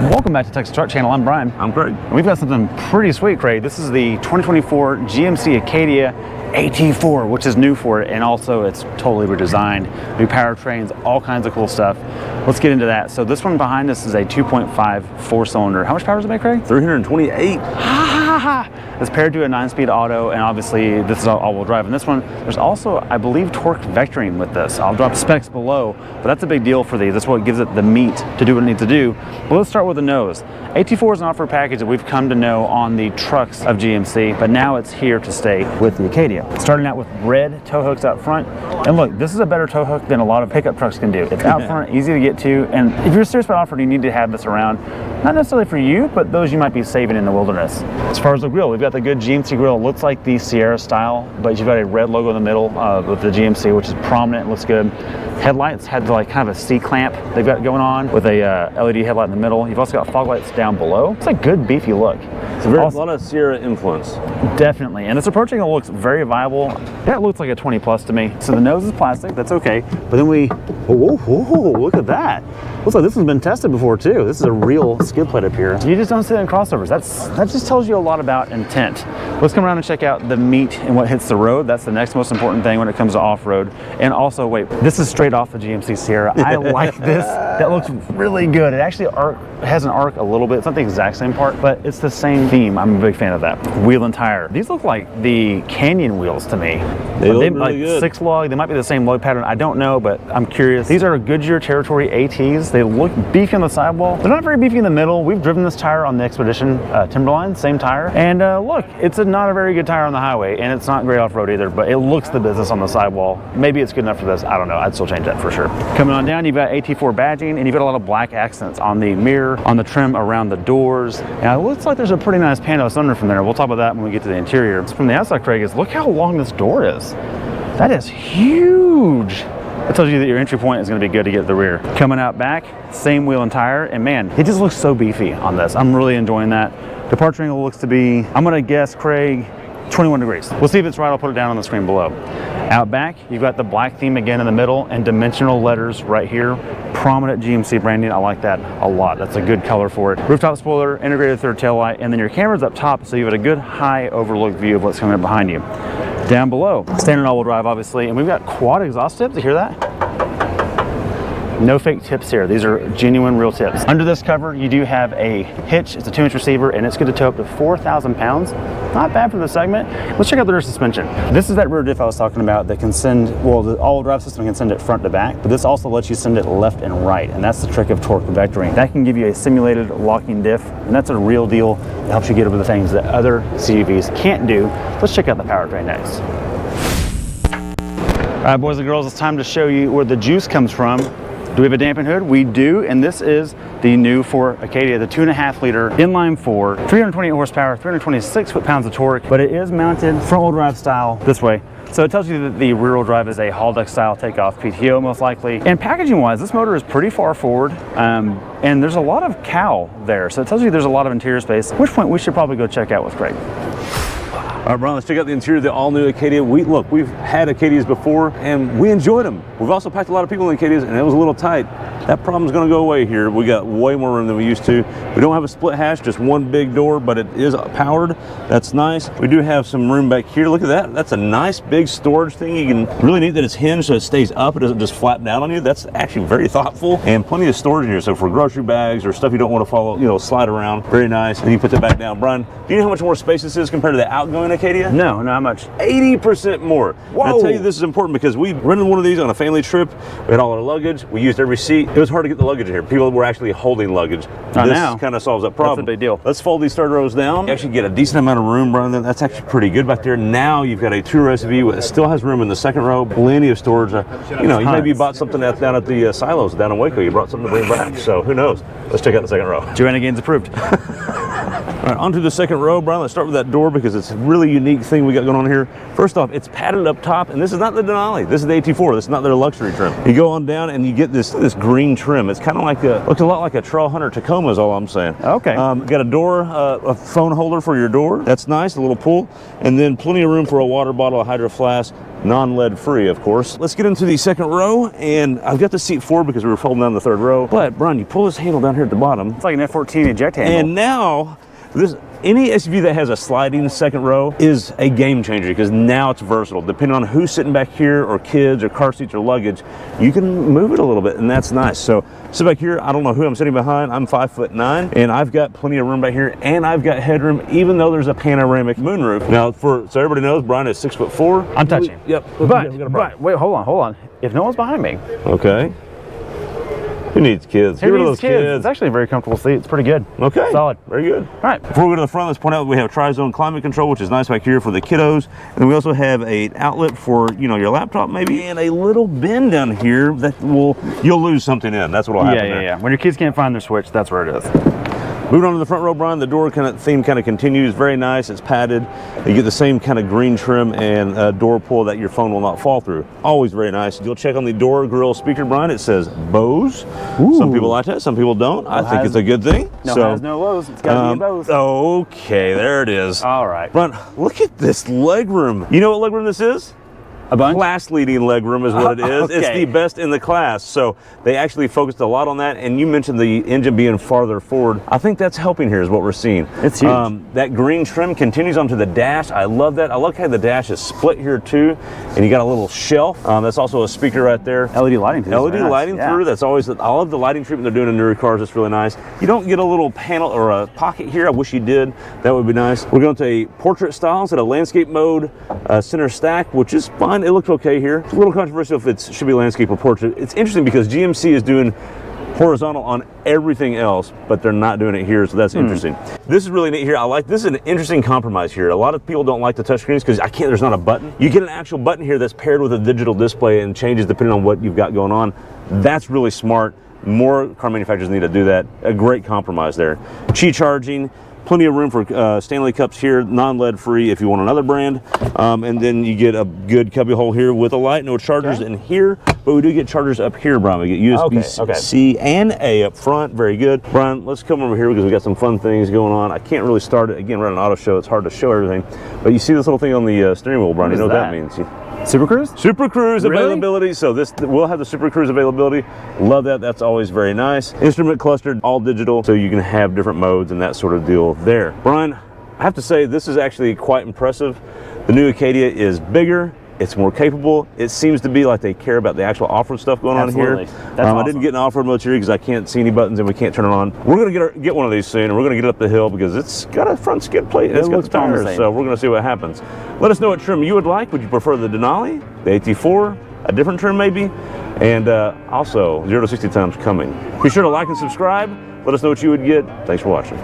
Welcome back to Texas Truck Channel. I'm Brian. I'm Craig. And we've got something pretty sweet, Craig. This is the 2024 GMC Acadia AT4, which is new for it, and also it's totally redesigned. New powertrains, all kinds of cool stuff. Let's get into that. So this one behind us is a 2.5 four-cylinder. How much power does it make, Craig? 328. It's paired to a 9-speed auto, and obviously this is all-wheel drive. And this one, there's also, I believe, torque vectoring with this. I'll drop specs below, but that's a big deal for these. That's what gives it the meat to do what it needs to do. But let's start with the nose. AT4 is an off-road package that we've come to know on the trucks of GMC, but now it's here to stay with the Acadia. Starting out with red tow hooks out front. And look, this is a better tow hook than a lot of pickup trucks can do. It's out front, easy to get to, and if you're serious about off-road, you need to have this around. Not necessarily for you, but those you might be saving in the wilderness. As far as the grille, we've got the good GMC grille. It looks like the Sierra style, but you've got a red logo in the middle with the GMC, which is prominent, looks good. Headlights had like kind of a C-clamp they've got going on with a LED headlight in the middle. You've also got fog lights down below. It's a good beefy look. It's a lot of Sierra influence. Definitely, and this approaching looks very viable. That looks like a 20 plus to me. So the nose is plastic, that's okay. But then whoa, look at that. Looks like this has been tested before too. This is a real skid plate up here. You just don't see that in crossovers. That just tells you a lot about intent. Let's come around and check out the meat and what hits the road. That's the next most important thing when it comes to off-road. And also, wait, this is straight off the GMC Sierra. I like this. That looks really good. It actually has an arc a little bit. It's not the exact same part, but it's the same theme. I'm a big fan of that. Wheel and tire. These look like the Canyon wheels to me. They look really good. 6-lug. They might be the same lug pattern. I don't know, but I'm curious. These are Goodyear Territory ATs. They look beefy on the sidewall. They're not very beefy in the middle. We've driven this tire on the Expedition Timberline, same tire. And look, it's not a very good tire on the highway, and it's not great off-road either, but it looks the business on the sidewall. Maybe it's good enough for this. I don't know. I'd still change that for sure. Coming on down, you've got AT4 badging, and you've got a lot of black accents on the mirror, on the trim around the doors. And it looks like there's a pretty nice pano sunroof from there. We'll talk about that when we get to the interior. From the outside, Craig, look how long this door is. That is huge. It tells you that your entry point is going to be good to get to the rear. Coming out back, same wheel and tire, and man, it just looks so beefy on this. I'm really enjoying that. Departure angle looks to be, I'm going to guess, Craig, 21 degrees. We'll see if it's right. I'll put it down on the screen below. Out back, you've got the black theme again in the middle and dimensional letters right here. Prominent GMC branding. I like that a lot. That's a good color for it. Rooftop spoiler, integrated third tail light, and then your camera's up top, so you've got a good high overlook view of what's coming up behind you. Down below, standard all-wheel drive, obviously, and we've got quad exhaust tips. You hear that? No fake tips here. These are genuine, real tips. Under this cover, you do have a hitch. It's a 2-inch receiver, and it's good to tow up to 4,000 pounds. Not bad for the segment. Let's check out the rear suspension. This is that rear diff I was talking about that can send, well, the all-wheel drive system can send it front to back, but this also lets you send it left and right, and that's the trick of torque vectoring. That can give you a simulated locking diff, and that's a real deal. It helps you get over the things that other CUVs can't do. Let's check out the powertrain next. All right, boys and girls, it's time to show you where the juice comes from. Do we have a dampen hood? We do, and this is the new for Acadia, the 2.5-liter inline 4, 328 horsepower, 326 foot-pounds of torque, but it is mounted front-wheel drive style this way. So it tells you that the rear-wheel drive is a haul deck style takeoff PTO most likely. And packaging-wise, this motor is pretty far forward, and there's a lot of cowl there. So it tells you there's a lot of interior space, at which point we should probably go check out with Craig. All right, Brian, let's check out the interior of the all-new Acadia. Look, we've had Acadias before, and we enjoyed them. We've also packed a lot of people in the Acadias, and it was a little tight. That problem's going to go away here. We got way more room than we used to. We don't have a split hatch, just one big door, but it is powered. That's nice. We do have some room back here. Look at that. That's a nice big storage thing. You can really neat that it's hinged so it stays up. It doesn't just flap down on you. That's actually very thoughtful, and plenty of storage in here. So for grocery bags or stuff you don't want to follow, slide around, very nice. And you put that back down. Brian, do you know how much more space this is compared to the outgoing Acadia? No, how much? 80% more. Whoa. I'll tell you this is important because we rented one of these on a family trip. We had all our luggage. We used every seat. It was hard to get the luggage in here. People were actually holding luggage. This kind of solves that problem. That's a big deal. Let's fold these third rows down. You actually get a decent amount of room, Brian. That's actually pretty good back there. Now you've got a 2-row SUV. It still has room in the second row. Plenty of storage. You maybe you bought something down at the silos down in Waco. You brought something to bring back. So who knows? Let's check out the second row. Joanna Gaines approved. All right, onto the second row, Brian. Let's start with that door because it's a really unique thing we got going on here. First off, it's padded up top, and this is not the Denali. This is the AT4. This is not their luxury trim. You go on down and you get this green trim. It's kind of like looks a lot like a Trail Hunter Tacoma is all I'm saying. Okay. Got a door, a phone holder for your door. That's nice, a little pull. And then plenty of room for a water bottle, a hydro flask, non-lead free, of course. Let's get into the second row, and I've got the seat forward because we were folding down the third row. But Brian, you pull this handle down here at the bottom. It's like an F14 eject handle. And now, any SUV that has a sliding second row is a game changer because now it's versatile. Depending on who's sitting back here, or kids, or car seats, or luggage, you can move it a little bit, and that's nice. So sit back here. I don't know who I'm sitting behind. I'm 5'9", and I've got plenty of room back here, and I've got headroom, even though there's a panoramic moonroof. Now, so everybody knows, Brian is 6'4". I'm touching. Yep. But wait, hold on. If no one's behind me. Okay. Who needs kids? Who needs kids? It's actually a very comfortable seat. It's pretty good. Okay. Solid. Very good. All right. Before we go to the front, let's point out we have tri-zone climate control, which is nice back here for the kiddos. And we also have an outlet for, your laptop maybe, and a little bin down here that you'll lose something in. That's what'll happen there. Yeah. When your kids can't find their switch, that's where it is. Moving on to the front row, Brian, the door theme continues. Very nice. It's padded. You get the same kind of green trim and door pull that your phone will not fall through. Always very nice. You'll check on the door grill speaker, Brian. It says Bose. Ooh. Some people like that. Some people don't. I think it's a good thing. Has no Lowe's. It's got to be a Bose. Okay, there it is. All right. Brian, look at this legroom. You know what legroom this is? A bunch? Class-leading legroom is what it is. Okay. It's the best in the class. So they actually focused a lot on that. And you mentioned the engine being farther forward. I think that's helping here is what we're seeing. It's huge. That green trim continues onto the dash. I love that. I love how the dash is split here too. And you got a little shelf. That's also a speaker right there. LED lighting through. LED lighting through. That's always, I love the lighting treatment they're doing in newer cars. It's really nice. You don't get a little panel or a pocket here. I wish you did. That would be nice. We're going to a portrait style instead of landscape mode, center stack, which is fine. It looks okay here. It's a little controversial if it should be landscape or portrait. It's interesting because GMC is doing horizontal on everything else, but they're not doing it here, so that's interesting. This is really neat here. This is an interesting compromise here. A lot of people don't like the touchscreens because there's not a button. You get an actual button here that's paired with a digital display and changes depending on what you've got going on. That's really smart. More car manufacturers need to do that. A great compromise there. Qi charging. Plenty of room for Stanley cups here, non-lead free if you want another brand. And then you get a good cubby hole here with a light, no chargers in here, but we do get chargers up here, Brian. We get USB-C and A up front, very good. Brian, let's come over here because we got some fun things going on. I can't really start it. Again, we're at an auto show, it's hard to show everything. But you see this little thing on the steering wheel, Brian, you know what that means. Super Cruise? Super Cruise availability. So we'll have the Super Cruise availability. Love that. That's always very nice. Instrument clustered, all digital, so you can have different modes and that sort of deal there. Brian, I have to say this is actually quite impressive. The new Acadia is bigger. It's more capable. It seems to be like they care about the actual off-road stuff going on here. That's awesome. I didn't get an off-road mode here because I can't see any buttons and we can't turn it on. We're going to get one of these soon, and we're going to get up the hill because it's got a front skid plate and it's got the tires, so we're going to see what happens. Let us know what trim you would like. Would you prefer the Denali, the AT4, a different trim maybe? And also, 0 to 60 times coming. Be sure to like and subscribe. Let us know what you would get. Thanks for watching.